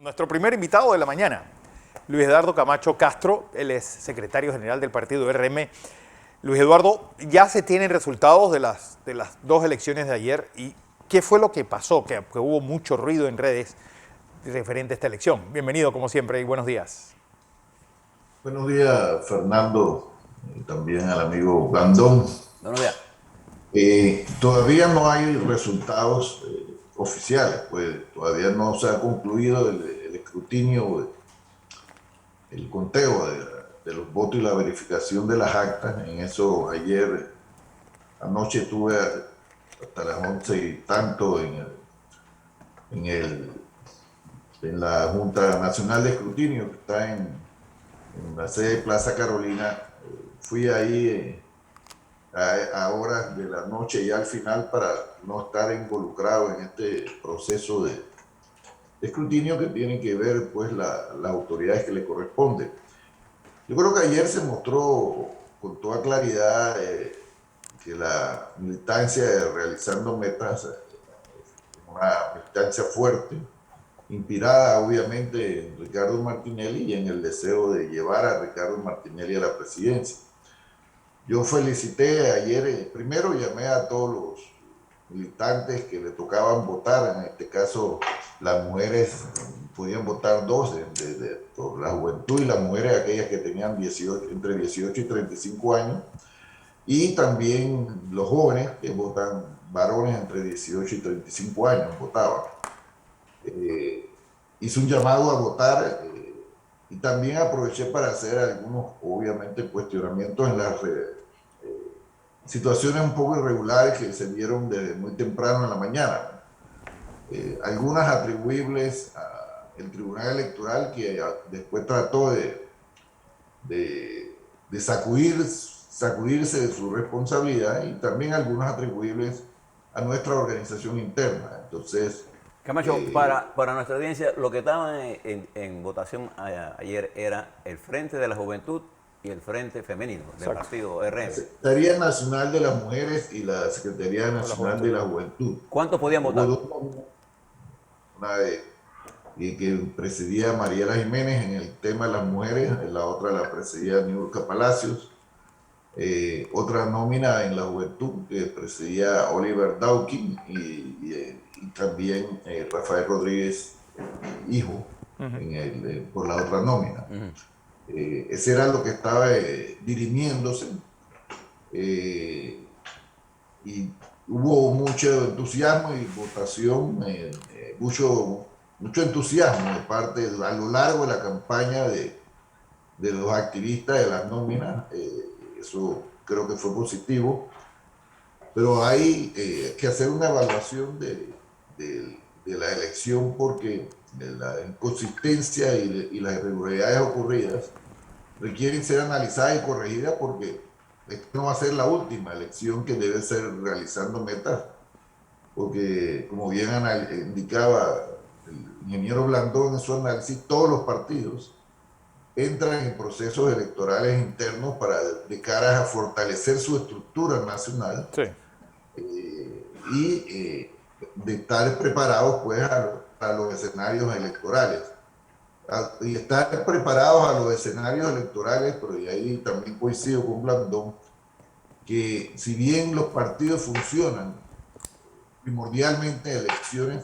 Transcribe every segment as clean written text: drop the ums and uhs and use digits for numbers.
Nuestro primer invitado de la mañana, Luis Eduardo Camacho Castro, él es secretario general del partido RM. Luis Eduardo, ya se tienen resultados de las dos elecciones de ayer. ¿Y qué fue lo que pasó? Que hubo mucho ruido en redes referente a esta elección. Bienvenido, como siempre, y buenos días. Buenos días, Fernando, y también al amigo Blandón. Buenos días. Todavía no hay resultados oficiales, pues todavía no se ha concluido el escrutinio, el conteo de los votos y la verificación de las actas. En eso ayer anoche estuve hasta las 11 y tanto en, el, en la Junta Nacional de Escrutinio, que está en la sede de Plaza Carolina. Fui ahí a horas de la noche y al final para no estar involucrado en este proceso de escrutinio que tiene que ver pues las autoridades que le corresponden. Yo creo que ayer se mostró con toda claridad que la militancia de realizando metas una militancia fuerte, inspirada obviamente en Ricardo Martinelli y en el deseo de llevar a Ricardo Martinelli a la presidencia. Yo felicité ayer, primero llamé a todos los militantes que le tocaban votar, en este caso las mujeres podían votar dos, por la juventud, y las mujeres aquellas que tenían entre 18 y 35 años, y también los jóvenes que votan, varones entre 18 y 35 años votaban. Hice un llamado a votar y también aproveché para hacer algunos, obviamente, cuestionamientos en las situaciones un poco irregulares que se vieron desde muy temprano en la mañana. Algunas atribuibles al Tribunal Electoral, que después trató de sacudirse de su responsabilidad, y también algunas atribuibles a nuestra organización interna. Entonces, Camacho, para nuestra audiencia, lo que estaba en votación ayer era el Frente de la Juventud y el Frente Femenino del partido la RM. Secretaría Nacional de las Mujeres y la Secretaría Con la Nacional juventud. de la Juventud. ¿Cuántos podían Hubo votar? dos, una que presidía Mariela Jiménez en el tema de las mujeres, la otra la presidía Niurka Palacios, otra nómina en la juventud que presidía Oliver Dawkins y también Rafael Rodríguez, hijo, por la otra nómina. Ese era lo que estaba dirimiéndose, y hubo mucho entusiasmo y votación, mucho entusiasmo de parte a lo largo de la campaña de los activistas de las nóminas. Eso creo que fue positivo, pero hay que hacer una evaluación de la elección, porque la inconsistencia y las irregularidades ocurridas requieren ser analizadas y corregidas, porque esta no va a ser la última elección que debe ser realizando metas, porque como bien indicaba el ingeniero Blandón en su análisis, todos los partidos entran en procesos electorales internos de cara a fortalecer su estructura nacional, Sí. de estar preparados pues a los escenarios electorales. Y estar preparados a los escenarios electorales, pero y ahí también coincido con Blandón, que si bien los partidos funcionan primordialmente en elecciones,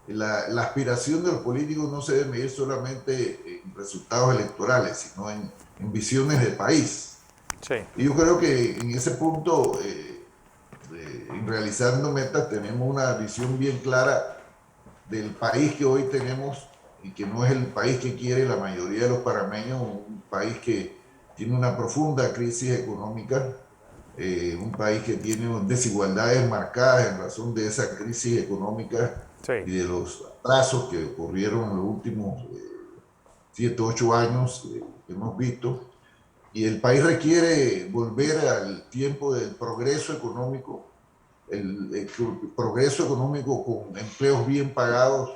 la aspiración de los políticos no se debe medir solamente en resultados electorales, sino en visiones de país. Sí. Y yo creo que en ese punto, en realizando metas, tenemos una visión bien clara del país que hoy tenemos, y que no es el país que quiere la mayoría de los panameños, un país que tiene una profunda crisis económica, un país que tiene desigualdades marcadas en razón de esa crisis económica Sí. y de los atrasos que ocurrieron en los últimos 7, 8 años que hemos visto. Y el país requiere volver al tiempo del progreso económico, el progreso económico con empleos bien pagados,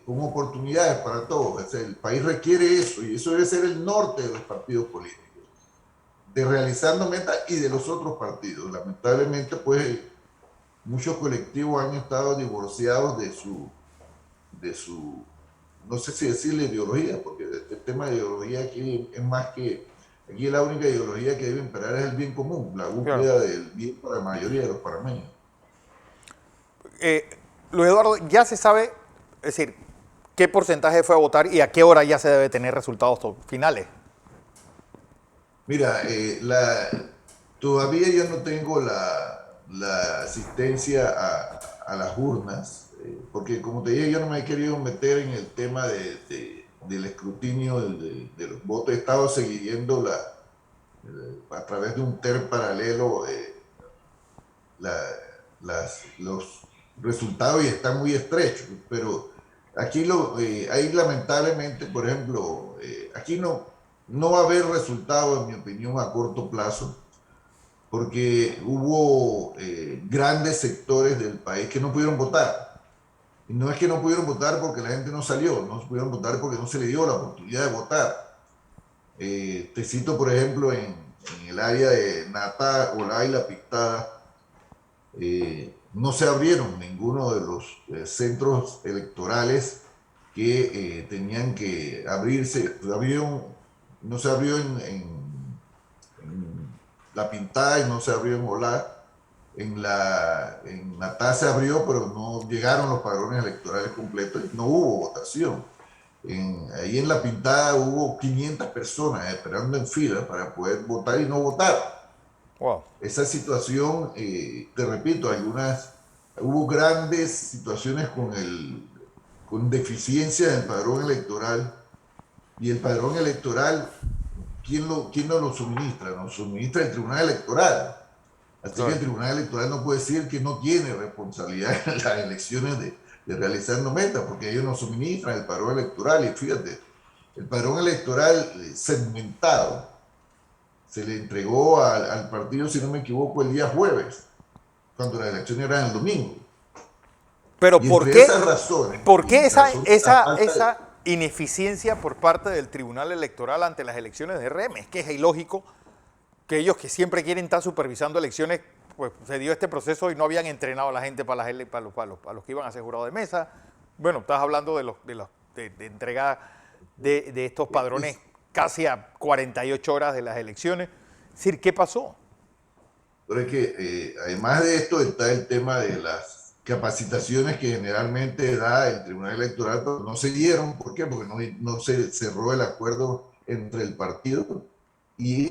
con oportunidades para todos. O sea, el país requiere eso, y eso debe ser el norte de los partidos políticos, de realizando metas y de los otros partidos. Lamentablemente, pues muchos colectivos han estado divorciados de su no sé si decirle ideología, porque el tema de ideología aquí es más que, aquí la única ideología que debe imperar es el bien común, la Claro. búsqueda del bien para la mayoría de los panameños. Eh, Luis Eduardo, ya se sabe, es decir, qué porcentaje fue a votar y a qué hora ya se debe tener resultados finales. Mira, todavía yo no tengo la asistencia a las urnas, porque como te dije, yo no me he querido meter en el tema del escrutinio de los votos. He estado siguiendo a través de un TER paralelo la- los resultados y están muy estrechos, pero aquí ahí lamentablemente, por ejemplo, aquí no va a haber resultados, en mi opinión, a corto plazo, porque hubo grandes sectores del país que no pudieron votar. Y no es que no pudieron votar porque la gente no salió, no pudieron votar porque no se le dio la oportunidad de votar. Te cito, por ejemplo, en el área de Natá, Olá y La Pictada, no se abrieron ninguno de los centros electorales que tenían que abrirse. No se abrió en La Pintada y no se abrió en Olá. En Natá se abrió, pero no llegaron los padrones electorales completos y no hubo votación. Ahí en La Pintada hubo 500 personas esperando en fila para poder votar y no votaron. Wow. Esa situación, te repito, hubo grandes situaciones con deficiencia del padrón electoral, y el padrón electoral, ¿quién nos lo suministra? Nos suministra el Tribunal Electoral. Así que el Claro. Tribunal Electoral no puede decir que no tiene responsabilidad en las elecciones de realizar nometas, porque ellos nos suministran el padrón electoral. Y fíjate, el padrón electoral segmentado se le entregó al partido, si no me equivoco, el día jueves, cuando las elecciones eran el domingo. Pero Y entre esas razones, ¿por y qué en razón de la falta de... esa ineficiencia por parte del Tribunal Electoral ante las elecciones de RM? Es que es ilógico que ellos que siempre quieren estar supervisando elecciones, pues se dio este proceso y no habían entrenado a la gente para los que iban a ser jurados de mesa. Bueno, estás hablando de entrega de estos padrones casi a 48 horas de las elecciones. Es decir, ¿qué pasó? Pero es que además de esto está el tema de las capacitaciones que generalmente da el Tribunal Electoral, pero no se dieron. ¿Por qué? Porque no se cerró el acuerdo entre el partido y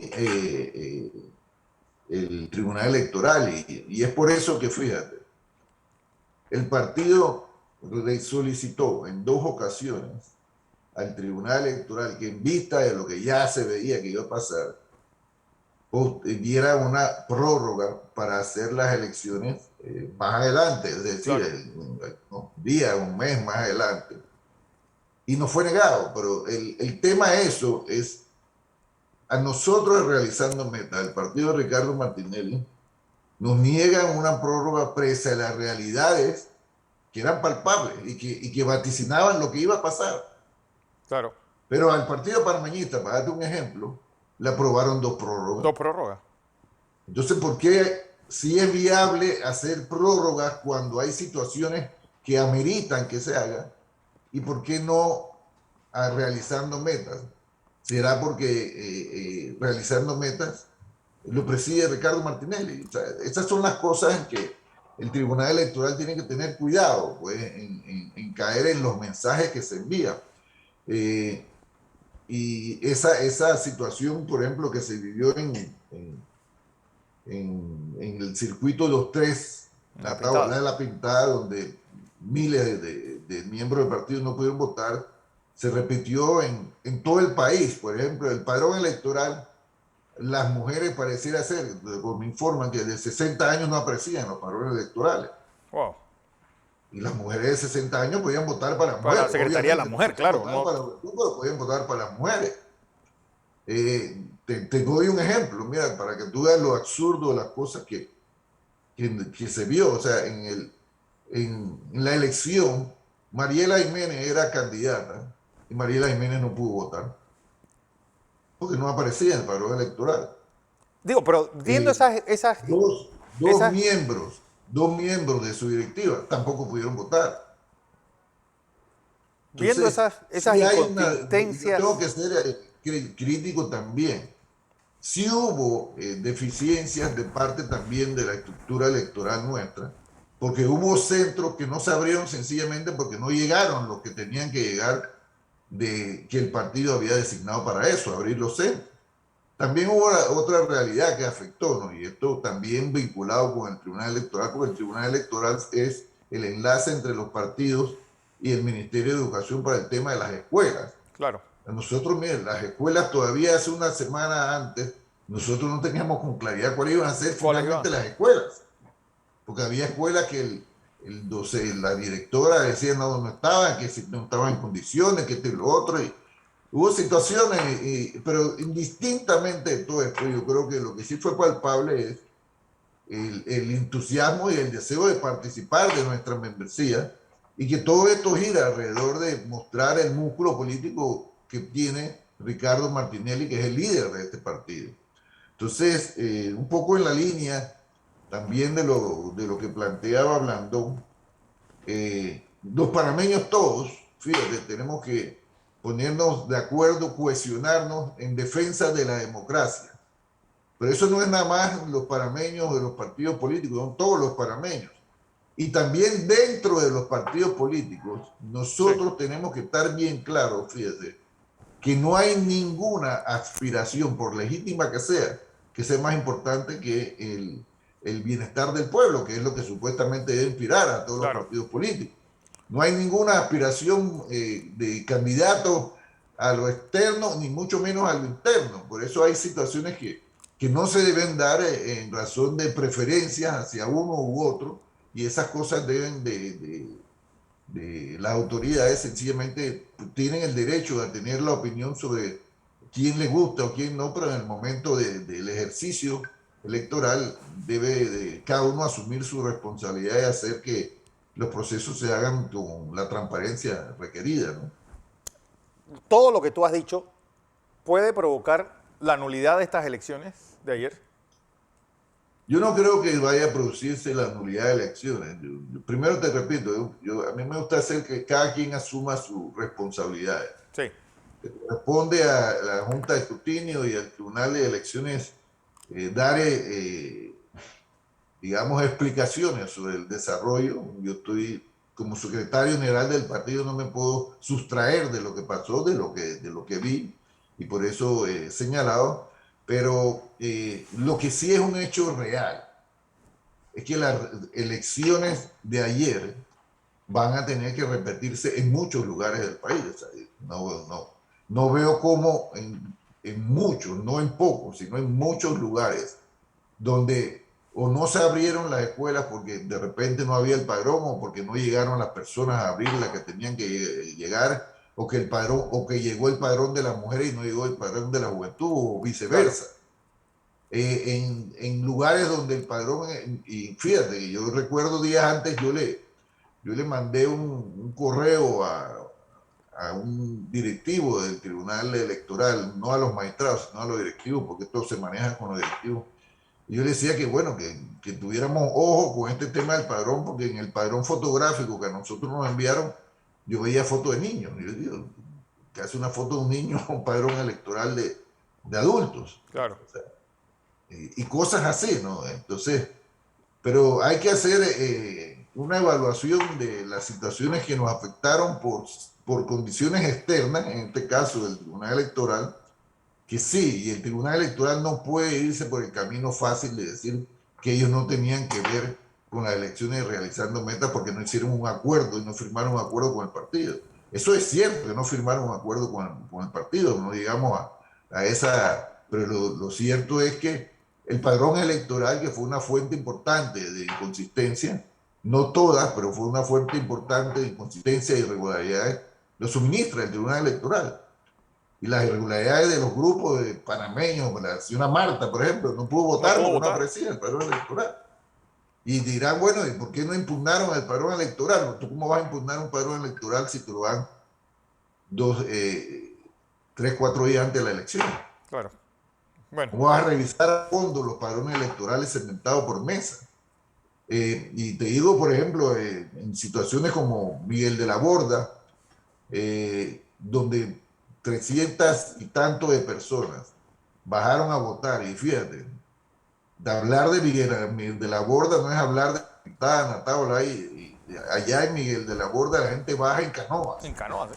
el Tribunal Electoral. Y es por eso que, fíjate, el partido le solicitó en 2 ocasiones al Tribunal Electoral que, en vista de lo que ya se veía que iba a pasar, diera una prórroga para hacer las elecciones más adelante, es decir, Claro. un día, un mes más adelante. Y no fue negado, pero el tema de eso es, a nosotros realizando meta, el partido de Ricardo Martinelli, nos niegan una prórroga presa de las realidades que eran palpables y que vaticinaban lo que iba a pasar. Claro. Pero al partido panameñista, para darte un ejemplo, le aprobaron 2 prórrogas. Dos prórrogas. Entonces, ¿por qué si es viable hacer prórrogas cuando hay situaciones que ameritan que se haga? ¿Y por qué no realizando metas? ¿Será porque realizando metas lo preside Ricardo Martinelli? O sea, esas son las cosas en que el Tribunal Electoral tiene que tener cuidado, pues, en caer en los mensajes que se envían. Eh, y esa situación, por ejemplo, que se vivió en el circuito de los tres, La la tabla pintada. de La Pintada, donde miles de miembros del partido no pudieron votar, se repitió en todo el país. Por ejemplo, el padrón electoral, las mujeres pareciera ser, me informan que de 60 años no aparecían los padrones electorales. Wow. Y las mujeres de 60 años podían votar para las Para la mujeres. Secretaría de la Obviamente no Mujer, podían claro. votar No, para los pero podían votar para las mujeres. Te doy un ejemplo, mira, para que tú veas lo absurdo de las cosas que se vio. O sea, en la elección, Mariela Jiménez era candidata y Mariela Jiménez no pudo votar porque no aparecía en el padrón electoral. digo, pero viendo Eh, dos esas, miembros, dos miembros de su directiva tampoco pudieron votar. Viendo Entonces, esas sí hay una, yo inconsistencias. tengo que ser crítico también. Sí hubo deficiencias de parte también de la estructura electoral nuestra, porque hubo centros que no se abrieron sencillamente porque no llegaron los que tenían que llegar de que el partido había designado para eso, abrir los centros. También hubo otra realidad que afectó, ¿no? Y esto también vinculado con el Tribunal Electoral, porque el Tribunal Electoral es el enlace entre los partidos y el Ministerio de Educación para el tema de las escuelas. Claro. Nosotros, miren, las escuelas todavía hace una semana antes, nosotros no teníamos con claridad cuáles iban a ser ¿Cuáles iban? finalmente las escuelas, porque había escuelas que la directora decía no estaban, que no estaban en condiciones, que esto y lo otro, y hubo situaciones, pero indistintamente de todo esto, yo creo que lo que sí fue palpable es el entusiasmo y el deseo de participar de nuestra membresía y que todo esto gira alrededor de mostrar el músculo político que tiene Ricardo Martinelli, que es el líder de este partido. Entonces, un poco en la línea también de lo que planteaba Blandón, los panameños todos, fíjate, tenemos que ponernos de acuerdo, cohesionarnos en defensa de la democracia. Pero eso no es nada más los panameños de los partidos políticos, son todos los panameños. Y también dentro de los partidos políticos, Sí. nosotros tenemos que estar bien claros, fíjate, que no hay ninguna aspiración, por legítima que sea más importante que el bienestar del pueblo, que es lo que supuestamente debe inspirar a todos los Claro. partidos políticos. No hay ninguna aspiración de candidato a lo externo, ni mucho menos a lo interno. Por eso hay situaciones que no se deben dar en razón de preferencias hacia uno u otro, y esas cosas deben de las autoridades sencillamente tienen el derecho a tener la opinión sobre quién le gusta o quién no, pero en el momento del ejercicio electoral debe de cada uno asumir su responsabilidad y hacer que los procesos se hagan con la transparencia requerida, ¿no? Todo lo que tú has dicho puede provocar la nulidad de estas elecciones de ayer. Yo no creo que vaya a producirse la nulidad de elecciones. Primero te repito, a mí me gusta hacer que cada quien asuma sus responsabilidades. Sí. Responde a la Junta de Escrutinio y al Tribunal de Elecciones dar, digamos, explicaciones sobre el desarrollo. Yo estoy como secretario general del partido, no me puedo sustraer de lo que pasó, de lo que vi, y por eso he señalado, pero lo que sí es un hecho real es que las elecciones de ayer van a tener que repetirse en muchos lugares del país. O sea, no veo cómo en muchos, no en pocos, sino en muchos lugares donde o no se abrieron las escuelas porque de repente no había el padrón o porque no llegaron las personas a abrir las que tenían que llegar, o que el padrón, o que llegó el padrón de las mujeres y no llegó el padrón de la juventud, o Claro. viceversa. En lugares donde el padrón, y fíjate, yo recuerdo días antes, yo le mandé un correo a un directivo del Tribunal Electoral, no a los magistrados, sino a los directivos, porque esto se maneja con los directivos. Y yo le decía que, bueno, que tuviéramos ojo con este tema del padrón, porque en el padrón fotográfico que a nosotros nos enviaron, yo veía fotos de niños. Yo digo, que hace una foto de un niño, un padrón electoral de adultos. Claro. O sea, y cosas así, ¿no? Entonces, pero hay que hacer una evaluación de las situaciones que nos afectaron por condiciones externas, en este caso del Tribunal Electoral, que sí, y el Tribunal Electoral no puede irse por el camino fácil de decir que ellos no tenían que ver con las elecciones y realizando metas porque no hicieron un acuerdo y no firmaron un acuerdo con el partido. Eso es cierto, que no firmaron un acuerdo con el partido, no llegamos a esa, pero lo cierto es que el padrón electoral, que fue una fuente importante de inconsistencia, no todas, pero fue una fuente importante de inconsistencia e irregularidades, lo suministra el Tribunal Electoral. Y las irregularidades de los grupos de panameños, la señora Marta, por ejemplo, no pudo No votar pudo porque no votar. aparecía el padrón electoral. Y dirán, bueno, ¿y por qué no impugnaron el padrón electoral? ¿Tú cómo vas a impugnar un padrón electoral si te lo dan 3, 4 días antes de la elección? Claro. Bueno. ¿Cómo vas a revisar a fondo los padrones electorales segmentados por mesa? Y te digo, por ejemplo, en situaciones como Miguel de la Borda, donde 300 y tanto de personas bajaron a votar, y fíjate, de hablar de Miguel de la Borda no es hablar de Quintana, Tabla, allá en Miguel de la Borda la gente baja en canoas En canoas.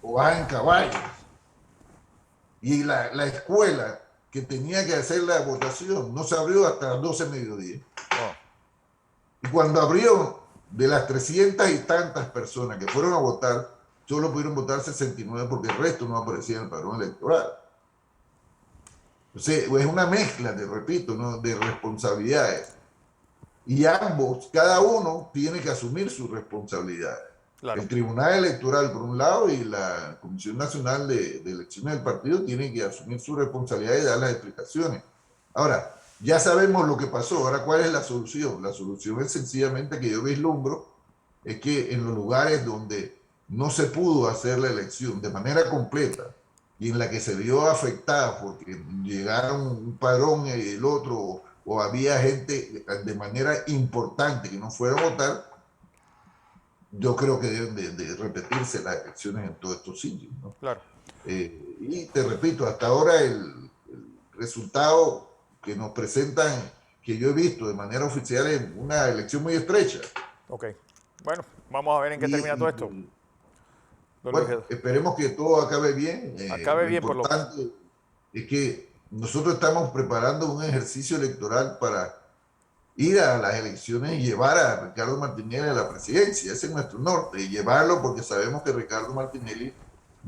o baja en caballos. Y la escuela que tenía que hacer la votación no se abrió hasta las 12 de mediodía. Oh, Y cuando abrió, de las 300 y tantas personas que fueron a votar, solo pudieron votar 69 porque el resto no aparecía en el padrón electoral. Entonces, es una mezcla, te repito, ¿no?, de responsabilidades. Y ambos, cada uno tiene que asumir sus responsabilidades. claro. El Tribunal Electoral, por un lado, y la Comisión Nacional de Elecciones del partido tienen que asumir su responsabilidad y dar las explicaciones. Ahora, ya sabemos lo que pasó. Ahora, ¿cuál es la solución? La solución es sencillamente que yo vislumbro, es que en los lugares donde no se pudo hacer la elección de manera completa y en la que se vio afectada porque llegaron un padrón y el otro, o había gente de manera importante que no fueron a votar, yo creo que deben de repetirse las elecciones en todos estos sitios, ¿no? Claro. Y te repito, hasta ahora el resultado que nos presentan, que yo he visto de manera oficial, es una elección muy estrecha. Ok. Bueno, vamos a ver en qué termina todo esto. Don Luis Bueno, Eduardo. esperemos que todo acabe bien. Acabe Lo bien por lo menos. importante es que nosotros estamos preparando un ejercicio electoral para ir a las elecciones y llevar a Ricardo Martinelli a la presidencia. Ese es nuestro norte, y llevarlo porque sabemos que Ricardo Martinelli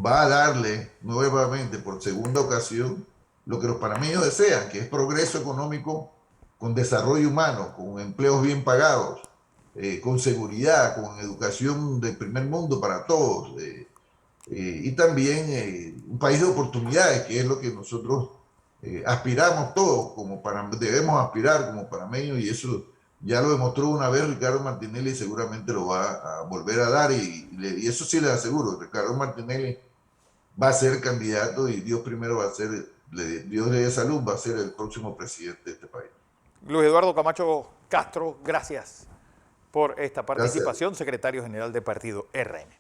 va a darle nuevamente por segunda ocasión lo que los panameños desean, que es progreso económico con desarrollo humano, con empleos bien pagados, con seguridad, con educación del primer mundo para todos, y también un país de oportunidades, que es lo que nosotros aspiramos todos, debemos aspirar como panameños, y eso ya lo demostró una vez Ricardo Martinelli y seguramente lo va a volver a dar, y eso sí le aseguro, Ricardo Martinelli va a ser candidato y Dios primero va a ser, Dios le dé salud, va a ser el próximo presidente de este país. Luis Eduardo Camacho Castro, gracias por esta Gracias. participación, secretario general del partido RM.